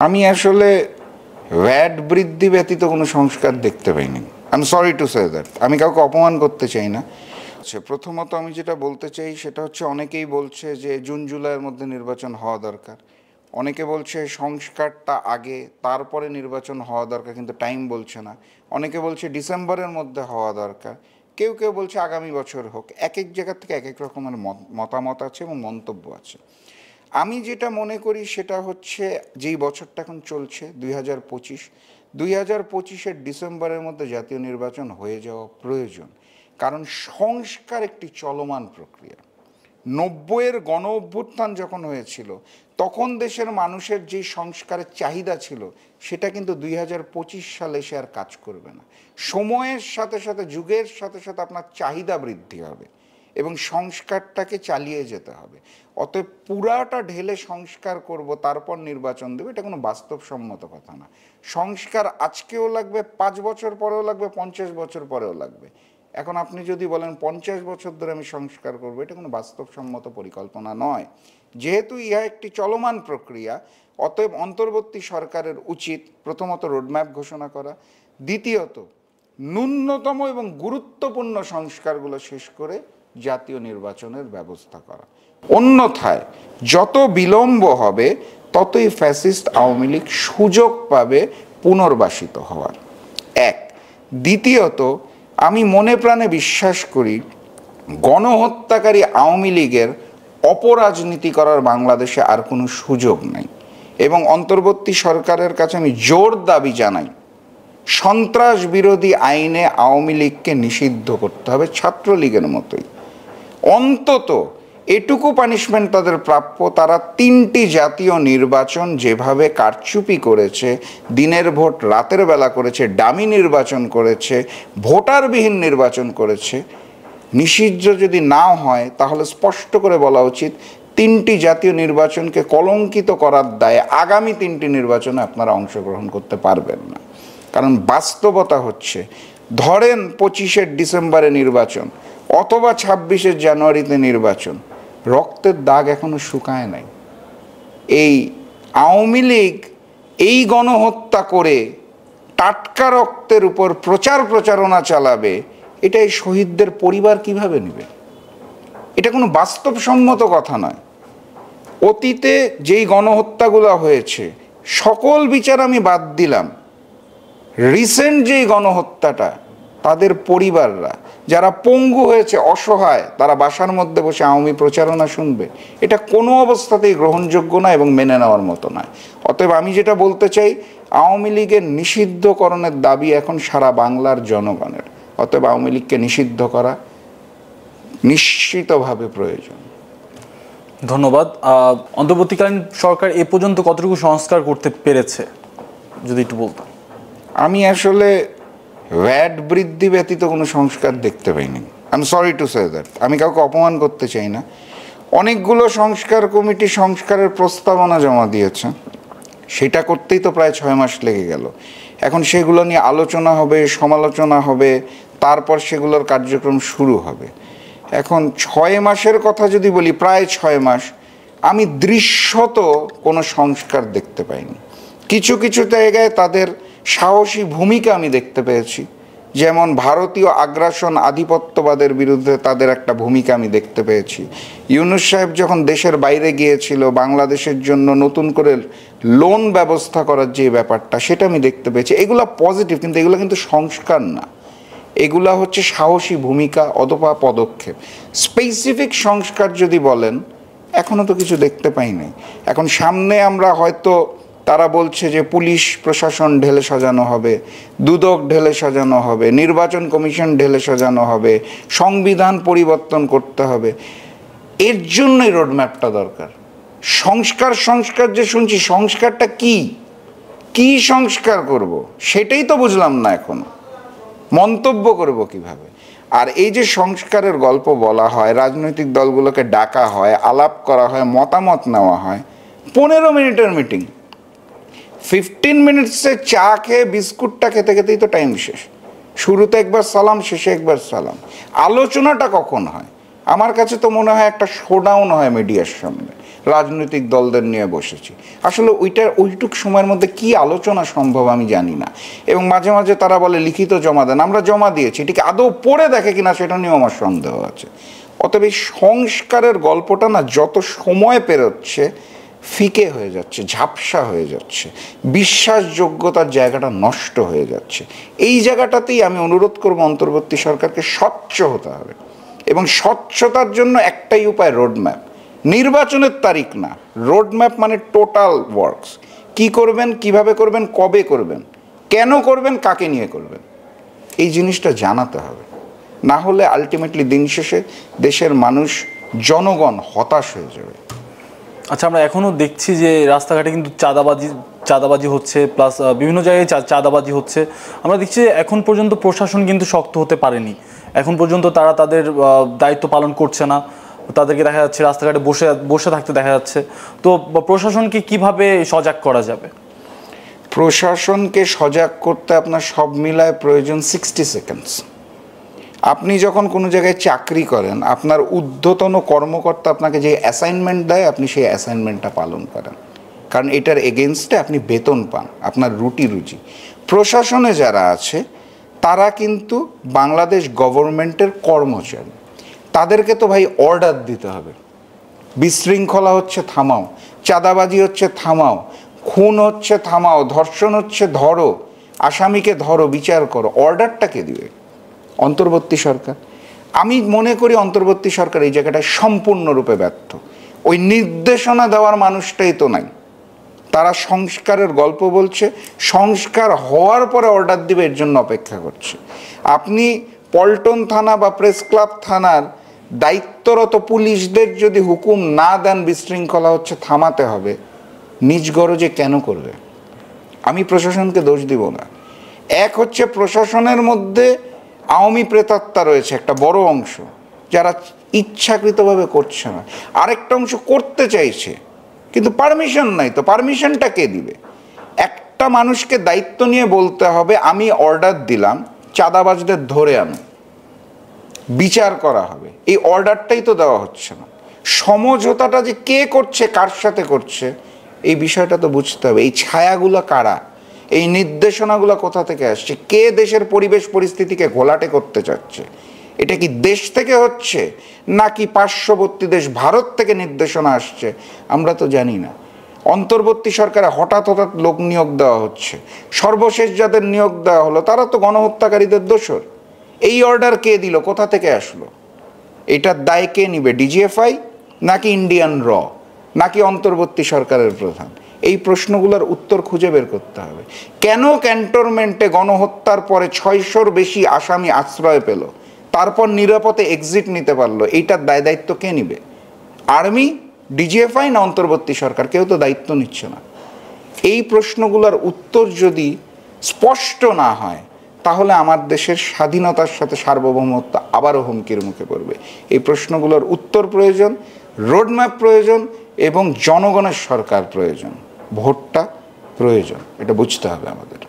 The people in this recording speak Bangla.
আমি আসলে ভ্যাট বৃদ্ধি ব্যতীত কোনো সংস্কার দেখতে পাইনি। I am sorry to say that. আমি কাউকে অপমান করতে চাই না। আচ্ছা, প্রথমত আমি যেটা বলতে চাই সেটা হচ্ছে, অনেকেই বলছে যে জুন জুলাইয়ের মধ্যে নির্বাচন হওয়া দরকার। অনেকে বলছে সংস্কারটা আগে তারপরে নির্বাচন হওয়া দরকার, কিন্তু টাইম বলছে না। অনেকে বলছে ডিসেম্বরের মধ্যে হওয়া দরকার, কেউ কেউ বলছে আগামী বছর হোক। এক এক জায়গা থেকে এক এক রকমের মতামত আছে এবং মন্তব্য আছে। আমি যেটা মনে করি সেটা হচ্ছে, যেই বছরটা এখন চলছে 2025 ডিসেম্বরের মধ্যে জাতীয় নির্বাচন হয়ে যাওয়া প্রয়োজন। কারণ সংস্কার একটি চলমান প্রক্রিয়া। 90-এর গণ অভ্যুত্থান যখন হয়েছিল, তখন দেশের মানুষের যে সংস্কারের চাহিদা ছিল, সেটা কিন্তু 2025 সালে সে আর কাজ করবে না। সময়ের সাথে সাথে, যুগের সাথে সাথে আপনার চাহিদা বৃদ্ধি হবে এবং সংস্কারটাকে চালিয়ে যেতে হবে। অতএব পুরাটা ঢেলে সংস্কার করব তারপর নির্বাচন দেবে, এটা কোনো বাস্তবসম্মত কথা না। সংস্কার আজকেও লাগবে, 5 বছর পরেও লাগবে, 50 বছর পরেও লাগবে। এখন আপনি যদি বলেন 50 বছর ধরে আমি সংস্কার করবো, এটা কোনো বাস্তবসম্মত পরিকল্পনা নয়। যেহেতু ইহা একটি চলমান প্রক্রিয়া, অতএব অন্তর্বর্তী সরকারের উচিত প্রথমত রোডম্যাপ ঘোষণা করা, দ্বিতীয়ত ন্যূনতম এবং গুরুত্বপূর্ণ সংস্কারগুলো শেষ করে জাতীয় নির্বাচনের ব্যবস্থা করা। অন্যথায় যত বিলম্ব হবে, ততই ফ্যাসিস্ট আওয়ামী লীগ সুযোগ পাবে পুনর্বাসিত হওয়ার। এক। দ্বিতীয়ত, আমি মনে প্রাণে বিশ্বাস করি গণহত্যাকারী আওয়ামী লীগের অপরাজনীতি করার বাংলাদেশে আর কোনো সুযোগ নাই। এবং অন্তর্বর্তী সরকারের কাছে আমি জোর দাবি জানাই, সন্ত্রাস বিরোধী আইনে আওয়ামী লীগকে নিষিদ্ধ করতে হবে, ছাত্রলীগের মতোই। অন্তত এটুকু পানিশমেন্ট তাদের প্রাপ্য, তারা 3টি জাতীয় নির্বাচন যেভাবে কারচুপি করেছে, দিনের ভোট রাতের বেলা করেছে, ডামি নির্বাচন করেছে, ভোটারবিহীন নির্বাচন করেছে, নিষিদ্ধ যদি নাও হয় তাহলে স্পষ্ট করে বলা উচিত 3টি জাতীয় নির্বাচনকে কলঙ্কিত করার দায়ে আগামী 3টি নির্বাচনে আপনারা অংশগ্রহণ করতে পারবেন না। কারণ বাস্তবতা হচ্ছে, ধরেন 25 ডিসেম্বরে নির্বাচন অথবা 26 জানুয়ারিতে নির্বাচন, রক্তের দাগ এখনো শুকায় নাই। এই আওয়ামী লীগ এই গণহত্যা করে টাটকা রক্তের উপর প্রচারণা চালাবে, এটা এই শহীদদের পরিবার কিভাবে নেবে? এটা কোনো বাস্তবসম্মত কথা নয়। অতীতে যেই গণহত্যাগুলো হয়েছে, সকল বিচার আমি বাদ দিলাম, রিসেন্ট যেই গণহত্যাটা, তাদের পরিবাররা যারা পঙ্গু হয়েছে, অসহায়, তারা বাসার মধ্যে বসে আওয়ামী প্রচারণা শুনবে? এটা কোনো অবস্থাতেই গ্রহণযোগ্য না এবং মেনে নেওয়ার মতো নয়। অতএব আমি যেটা বলতে চাই, আওয়ামী লীগের নিষিদ্ধকরণের দাবি এখন সারা বাংলার জনগণের। অতএব আওয়ামী লীগকে নিষিদ্ধ করা নিশ্চিতভাবে প্রয়োজন। ধন্যবাদ। অন্তর্বর্তীকালীন সরকার এ পর্যন্ত কতটুকু সংস্কার করতে পেরেছে যদি একটু বলতাম। আমি আসলে ভ্যাট বৃদ্ধি ব্যতীত কোনো সংস্কার দেখতে পাইনি। I am sorry to say that. আমি কাউকে অপমান করতে চাই না। অনেকগুলো সংস্কার কমিটি সংস্কারের প্রস্তাবনা জমা দিয়েছে, সেটা করতেই তো প্রায় 6 মাস লেগে গেল। এখন সেগুলো নিয়ে আলোচনা হবে, সমালোচনা হবে, তারপর সেগুলোর কার্যক্রম শুরু হবে। এখন 6 মাসের কথা যদি বলি, প্রায় 6 মাস আমি দৃশ্যত কোনো সংস্কার দেখতে পাইনি। কিছু কিছু জায়গায় তাদের সাহসী ভূমিকা আমি দেখতে পেয়েছি, যেমন ভারতীয় আগ্রাসন আধিপত্যবাদের বিরুদ্ধে তাদের একটা ভূমিকা আমি দেখতে পেয়েছি। ইউনূস সাহেব যখন দেশের বাইরে গিয়েছিল, বাংলাদেশের জন্য নতুন করে লোন ব্যবস্থা করার যে ব্যাপারটা, সেটা আমি দেখতে পেয়েছি। এগুলো পজিটিভ, কিন্তু এগুলো কিন্তু সংস্কার না, এগুলা হচ্ছে সাহসী ভূমিকা অথবা পদক্ষেপ। স্পেসিফিক সংস্কার যদি বলেন, এখনও তো কিছু দেখতে পাই নাই। এখন সামনে আমরা হয়তো, তারা বলছে যে পুলিশ প্রশাসন ঢেলে সাজানো হবে, দুদক ঢেলে সাজানো হবে, নির্বাচন কমিশন ঢেলে সাজানো হবে, সংবিধান পরিবর্তন করতে হবে। এর জন্যই রোডম্যাপটা দরকার। সংস্কার যে শুনছি, সংস্কারটা কি সংস্কার করব সেটাই তো বুঝলাম না এখনো। মন্তব্য করব কিভাবে? আর এই যে সংস্কারের গল্প বলা হয়, রাজনৈতিক দলগুলোকে ডাকা হয়, আলাপ করা হয়, মতামত নেওয়া হয়, 15 মিনিটের মিটিং। 15 মিনিটসে চা খেয়ে বিস্কুটটা খেতে খেতেই তো টাইম শেষ। শুরুতে একবার সালাম, শেষে একবার সালাম। আলোচনাটা কখন হয়? আমার কাছে তো মনে হয় একটা শোডাউন হয় মিডিয়ার সামনে, রাজনৈতিক দলদের নিয়ে বসেছি। আসলে ওইটুক সময়ের মধ্যে কি আলোচনা সম্ভব আমি জানি না। এবং মাঝে মাঝে তারা বলে লিখিত জমা দেন, আমরা জমা দিয়েছি, এটিকে আদৌ পড়ে দেখে কিনা সেটা নিয়েও আমার সন্দেহ আছে। অতএব এই সংস্কারের গল্পটা না যত সময় পেরোচ্ছে ফিকে হয়ে যাচ্ছে, ঝাপসা হয়ে যাচ্ছে, বিশ্বাসযোগ্যতার জায়গাটা নষ্ট হয়ে যাচ্ছে। এই জায়গাটাতেই আমি অনুরোধ করব অন্তর্বর্তী সরকারকে স্বচ্ছ হতে হবে, এবং স্বচ্ছতার জন্য একটাই উপায়, রোডম্যাপ। নির্বাচনের তারিখ না, রোডম্যাপ মানে টোটাল ওয়ার্কস। কি করবেন, কিভাবে করবেন, কবে করবেন, কেন করবেন, কাকে নিয়ে করবেন, এই জিনিসটা জানাতে হবে। না হলে আলটিমেটলি দিন শেষে দেশের মানুষ, জনগণ হতাশ হয়ে যাবে। আচ্ছা, আমরা এখনও দেখছি যে রাস্তাঘাটে কিন্তু চাঁদাবাজি হচ্ছে, প্লাস বিভিন্ন জায়গায় চাঁদাবাজি হচ্ছে। আমরা দেখছি যে এখন পর্যন্ত প্রশাসন কিন্তু শক্ত হতে পারেনি। এখন পর্যন্ত তারা তাদের দায়িত্ব পালন করছে না, তাদেরকে দেখা যাচ্ছে রাস্তাঘাটে বসে থাকতে দেখা যাচ্ছে। তো প্রশাসনকে কিভাবে সজাগ করা যাবে? প্রশাসনকে সজাগ করতে আপনার সব মিলায় প্রয়োজন 60 সেকেন্ডস। আপনি যখন কোনো জায়গায় চাকরি করেন, আপনার ঊর্ধ্বতন কর্মকর্তা আপনাকে যে অ্যাসাইনমেন্ট দেয়, আপনি সেই অ্যাসাইনমেন্টটা পালন করেন, কারণ এটার এগেনস্টে আপনি বেতন পান, আপনার রুজি। প্রশাসনে যারা আছে তারা কিন্তু বাংলাদেশ গভর্নমেন্টের কর্মচারী, তাদেরকে তো ভাই অর্ডার দিতে হবে। বিশৃঙ্খলা হচ্ছে থামাও, চাঁদাবাজি হচ্ছে থামাও, খুন হচ্ছে থামাও, ধর্ষণ হচ্ছে ধরো, আসামিকে ধরো, বিচার করো। অর্ডারটা কে দিবে? অন্তর্বর্তী সরকার। আমি মনে করি অন্তর্বর্তী সরকার এই জায়গাটায় সম্পূর্ণরূপে ব্যর্থ। ওই নির্দেশনা দেওয়ার মানুষটাই তো নাই। তারা সংস্কারের গল্প বলছে, সংস্কার হওয়ার পরে অর্ডার দিবে, এর জন্য অপেক্ষা করছে। আপনি পল্টন থানা বা প্রেস ক্লাব থানার দায়িত্বরত পুলিশদের যদি হুকুম না দেন বিশৃঙ্খলা হচ্ছে থামাতে হবে, নিজ গরজে কেন করবে? আমি প্রশাসনকে দোষ দিব না। এক হচ্ছে প্রশাসনের মধ্যে আওয়ামী প্রেতাত্মা রয়েছে একটা বড় অংশ, যারা ইচ্ছাকৃতভাবে করছে না। আরেকটা অংশ করতে চাইছে কিন্তু পারমিশন নাই, তো পারমিশনটা কে দিবে? একটা মানুষকে দায়িত্ব নিয়ে বলতে হবে, আমি অর্ডার দিলাম চাঁদাবাজদের ধরে আনো, বিচার করা হবে। এই অর্ডারটাই তো দেওয়া হচ্ছে না। সমঝোতাটা যে কে করছে, কার সাথে করছে, এই বিষয়টা তো বুঝতে হবে। এই ছায়াগুলো কারা, এই নির্দেশনাগুলো কোথা থেকে আসছে, কে দেশের পরিবেশ পরিস্থিতিকে ঘোলাটে করতে চাচ্ছে? এটা কি দেশ থেকে হচ্ছে নাকি পার্শ্ববর্তী দেশ ভারত থেকে নির্দেশনা আসছে? আমরা তো জানি না। অন্তর্বর্তী সরকারে হঠাৎ লোক নিয়োগ দেওয়া হচ্ছে। সর্বশেষ যাদের নিয়োগ দেওয়া হলো তারা তো গণহত্যাকারীদের দোসর। এই অর্ডার কে দিল, কোথা থেকে আসলো? এটার দায় কে নিবে? ডিজিএফআই নাকি ইন্ডিয়ান র নাকি অন্তর্বর্তী সরকারের প্রধান? এই প্রশ্নগুলোর উত্তর খুঁজে বের করতে হবে। কেন ক্যান্টনমেন্টে গণহত্যার পরে 600-র বেশি আসামি আশ্রয় পেল, তারপর নিরাপদে এক্সিট নিতে পারলো? এইটার দায়িত্ব কে নিবে? আর্মি, ডিজিএফআই না অন্তর্বর্তী সরকার? কেউ তো দায়িত্ব নিচ্ছে না। এই প্রশ্নগুলোর উত্তর যদি স্পষ্ট না হয়, তাহলে আমার দেশের স্বাধীনতার সাথে সার্বভৌমত্ব আবারও হুমকির মুখে পড়বে। এই প্রশ্নগুলোর উত্তর প্রয়োজন, রোডম্যাপ প্রয়োজন, এবং জনগণের সরকার প্রয়োজন, ভোটটা প্রয়োজন। এটা বুঝতে হবে আমাদের।